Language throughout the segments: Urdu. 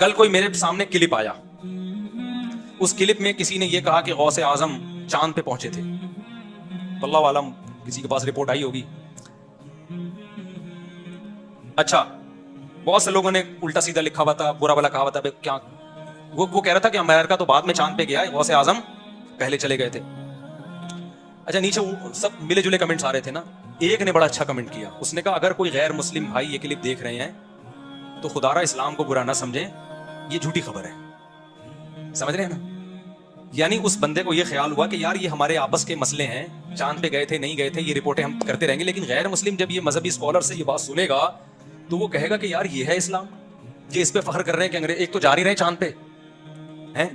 کل کوئی میرے سامنے کلپ آیا, اس کلپ میں کسی نے یہ کہا کہ غوث اعظم چاند پہ پہنچے تھے. اللہ عالم کسی کے پاس رپورٹ آئی ہوگی. اچھا, بہت سے لوگوں نے الٹا سیدھا لکھا ہوا تھا, برا بلا کہا ہوا تھا. کیا وہ کہہ رہا تھا کہ امریکہ تو بعد میں چاند پہ گیا ہے, غوث اعظم پہلے چلے گئے تھے. اچھا, نیچے سب ملے جلے کمنٹس آ رہے تھے نا. ایک نے بڑا اچھا کمنٹ کیا, اس نے کہا اگر کوئی غیر مسلم بھائی یہ کلپ دیکھ رہے ہیں تو خدا را اسلام کو برا نہ سمجھیں, یہ جھوٹی خبر ہے. سمجھ رہے ہیں نا؟ یعنی اس بندے کو یہ خیال ہوا کہ یار یہ ہمارے آپس کے مسئلے ہیں, چاند پہ گئے تھے نہیں گئے تھے یہ رپورٹیں ہم کرتے رہیں گے, لیکن غیر مسلم جب یہ مذہبی اسکالر سے یہ بات سنے گا تو وہ کہے گا کہ یار یہ ہے اسلام, یہ اس پہ فخر کر رہے ہیں کہ انگریز ایک تو جا نہیں رہے چاند پہ,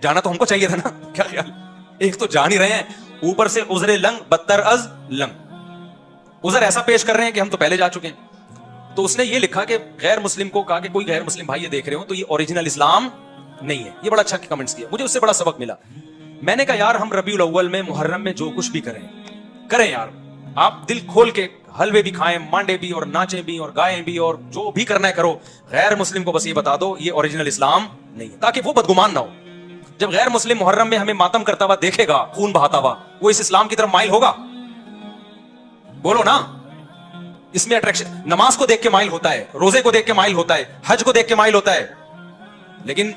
جانا تو ہم کو چاہیے تھا نا, کیا خیال, ایک تو جا نہیں رہے ہیں, اوپر سے عذر لنگ بدتر از لنگ, عذر ایسا پیش کر رہے ہیں کہ ہم تو پہلے جا چکے ہیں. تو اس نے یہ لکھا کہ غیر مسلم کو کہا کہ کوئی غیر مسلم بھائی یہ دیکھ رہے ہو تو یہ اوریجنل اسلام نہیں ہے. یہ بڑا اچھا کمنٹس کیا, مجھے اس سے بڑا سبق ملا. میں نے کہا یار ہم ربیع الاول میں محرم میں جو کچھ بھی کریں یار, آپ دل کھول کے حلوے بھی کھائیں, مانڈے بھی, اور ناچیں بھی, اور گائیں بھی, اور جو بھی کرنا ہے کرو. غیر مسلم کو بس یہ بتا دو یہ اوریجنل اسلام نہیں ہے, تاکہ وہ بدگمان نہ ہو. جب غیر مسلم محرم میں ہمیں ماتم کرتا ہوا دیکھے گا, خون بہاتا ہوا, وہ اس اسلام کی طرف مائل ہوگا؟ بولو نا. اس میں اٹریکشن نماز کو دیکھ کے مائل ہوتا ہے, روزے کو دیکھ کے مائل ہوتا ہے, حج کو دیکھ کے مائل ہوتا ہے, لیکن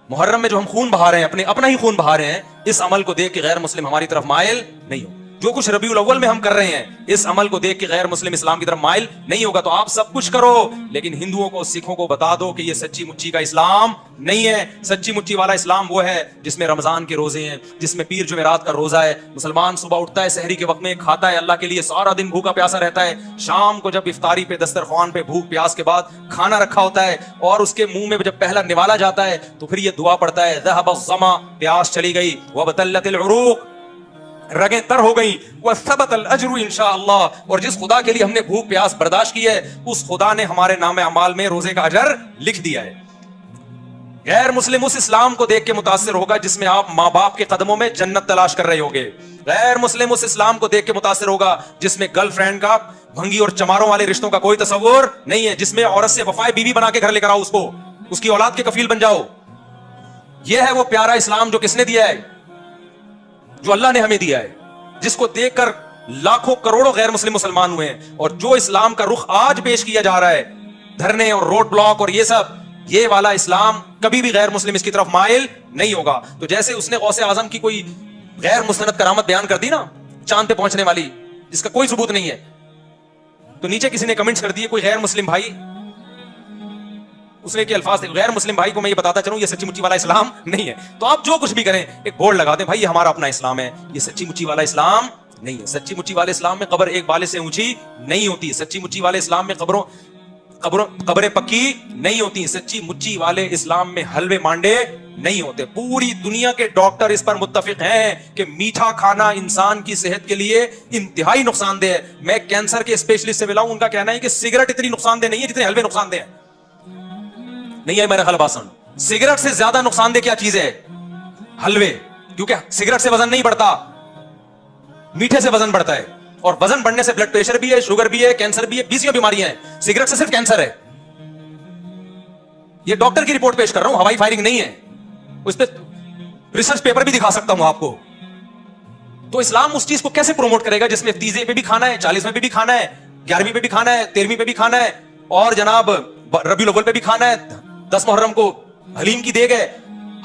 محرم میں جو ہم خون بہا رہے ہیں, اپنا ہی خون بہا رہے ہیں, اس عمل کو دیکھ کے غیر مسلم ہماری طرف مائل نہیں ہو. جو کچھ ربیع الاول میں ہم کر رہے ہیں اس عمل کو دیکھ کے غیر مسلم اسلام کی طرف مائل نہیں ہوگا. تو آپ سب کچھ کرو لیکن ہندوؤں کو, سکھوں کو بتا دو کہ یہ سچی مچی کا اسلام نہیں ہے. سچی مچی والا اسلام وہ ہے جس میں رمضان کے روزے ہیں, جس میں پیر جمعرات کا روزہ ہے. مسلمان صبح اٹھتا ہے, سحری کے وقت میں کھاتا ہے اللہ کے لیے, سارا دن بھوکا پیاسا رہتا ہے. شام کو جب افطاری پہ دسترخوان پہ بھوک پیاس کے بعد کھانا رکھا ہوتا ہے اور اس کے منہ میں جب پہلا نوالا جاتا ہے تو پھر یہ دعا پڑھتا ہے, ذهب الظما, پیاس چلی گئی, وابتلت العروق, رگیں تر ہو گئی, وثبت الاجر انشاءاللہ, اور جس خدا کے لیے ہم نے بھوک پیاس برداشت کی ہے اس خدا نے ہمارے نام اعمال میں روزے کا اجر لکھ دیا ہے. غیر مسلم اس اسلام کو دیکھ کے متاثر ہوگا جس میں آپ ماں باپ کے قدموں میں جنت تلاش کر رہے ہوگے. غیر مسلم اس اسلام کو دیکھ کے متاثر ہوگا جس میں گرل فرینڈ کا, بھنگی اور چماروں والے رشتوں کا کوئی تصور نہیں ہے, جس میں عورت سے وفائے بیوی بنا کے گھر لے کر آؤ, اس کو اس کی اولاد کے کفیل بن جاؤ. یہ ہے وہ پیارا اسلام جو کس نے دیا ہے, جو اللہ نے ہمیں دیا ہے, جس کو دیکھ کر لاکھوں کروڑوں غیر مسلم مسلمان ہوئے ہیں. اور جو اسلام کا رخ آج پیش کیا جا رہا ہے, دھرنے اور روڈ بلاک اور یہ سب, یہ والا اسلام کبھی بھی غیر مسلم اس کی طرف مائل نہیں ہوگا. تو جیسے اس نے غوث اعظم کی کوئی غیر مستند کرامت بیان کر دی نا, چاند پہ پہنچنے والی, جس کا کوئی ثبوت نہیں ہے, تو نیچے کسی نے کمنٹس کر دیے کوئی غیر مسلم بھائی, اس نے کے الفاظ تھے, غیر مسلم بھائی کو میں یہ بتاتا چلوں یہ سچی مچی والا اسلام نہیں ہے. تو آپ جو کچھ بھی کریں ایک بورڈ لگا دیں, بھائی یہ ہمارا اپنا اسلام ہے, یہ سچی مچی والا اسلام نہیں ہے. سچی مچی والے اسلام میں قبر ایک بالے سے اونچی نہیں ہوتی. سچی مچی والے اسلام میں قبریں پکی نہیں ہوتی. سچی مچی والے اسلام میں حلوے مانڈے نہیں ہوتے. پوری دنیا کے ڈاکٹر اس پر متفق ہیں کہ میٹھا کھانا انسان کی صحت کے لیے انتہائی نقصان دہ ہے. میں کینسر کے اسپیشلسٹ سے ملا ہوں, ان کا کہنا ہے کہ سگریٹ اتنی نقصان دہ نہیں ہے جتنے حلوے نقصان دہ ہیں. نہیں ہے میرا خیال باسن, سگریٹ سے زیادہ نقصان دہ کیا چیز ہے؟ حلوے. کیونکہ سگریٹ سے وزن نہیں بڑھتا, میٹھے سے وزن بڑھتا ہے, اور وزن بڑھنے سے بلڈ پریشر بھی ہے, شوگر بھی ہے, کینسر بھی ہے, 20 بیماریاں ہیں. سگریٹ سے صرف کینسر ہے. یہ ڈاکٹر کی رپورٹ پیش کر رہا ہوں, ہوائی فائرنگ نہیں ہے, اس پہ ریسرچ پیپر بھی دکھا سکتا ہوں آپ کو. تو اسلام اس چیز کو کیسے پروموٹ کرے گا جس میں 30 پہ بھی کھانا ہے, 40 پہ بھی کھانا ہے, 11 پہ بھی کھانا ہے, 13 پہ بھی کھانا ہے, اور جناب ربیع الاول پہ بھی کھانا ہے, 10 محرم کو حلیم کی دیگ ہے,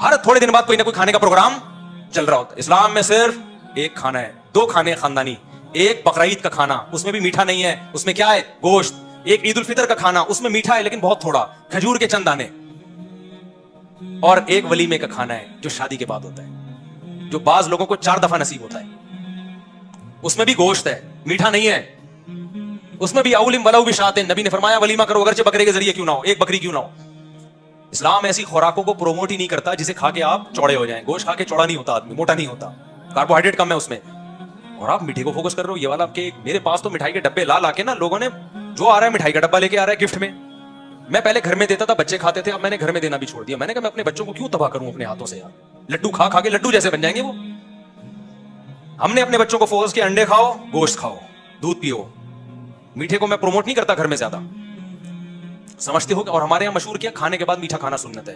ہر تھوڑے دن بعد کوئی نہ کوئی کھانے کا پروگرام چل رہا ہوتا ہے. اسلام میں صرف ایک کھانا ہے, 2 کھانے خاندانی, ایک بقرعید کا کھانا, اس میں بھی میٹھا نہیں ہے, اس میں کیا ہے گوشت. ایک عید الفطر کا کھانا, اس میں میٹھا ہے لیکن بہت تھوڑا, کھجور کے چند دانے. اور ایک ولیمے کا کھانا ہے جو شادی کے بعد ہوتا ہے, جو بعض لوگوں کو 4 دفعہ نصیب ہوتا ہے. اس میں بھی گوشت ہے, میٹھا نہیں ہے. اس میں بھی اولم ولو بشاتن, نبی نے فرمایا ولیمہ کرو اگرچہ بکرے کے ذریعے کیوں نہ ہو, ایک بکری کیوں نہ ہو. اسلام ایسی خوراکوں کو پروموٹ ہی نہیں کرتا جسے کھا کے آپ چوڑے ہو جائیں. گوشت کھا کے چوڑا نہیں ہوتا آدمی, موٹا نہیں ہوتا, کاربوہائیڈریٹ کم ہے اس میں. اور آپ میٹھے کو فوکس کر رہے ہو, یہ والا کہ میرے پاس تو مٹھائی کے ڈبے لا کے نا لوگوں نے, جو آ رہا ہے مٹھائی کا ڈبہ لے کے آ رہا ہے گفٹ میں. میں پہلے گھر میں دیتا تھا, بچے کھاتے تھے, اب میں نے گھر میں دینا بھی چھوڑ دیا. میں نے کہا میں اپنے بچوں کو کیوں تباہ کروں اپنے ہاتھوں سے یار, لڈو کھا کھا کے لڈو جیسے بن جائیں گے وہ. ہم نے اپنے بچوں کو فوکس کیا انڈے کھاؤ, گوشت کھاؤ, دودھ پیو. میٹھے کو میں پروموٹ نہیں کرتا گھر میں زیادہ, سمجھتے ہو. اور ہمارے یہاں مشہور کیا, کھانے کے بعد میٹھا کھانا سنت ہے.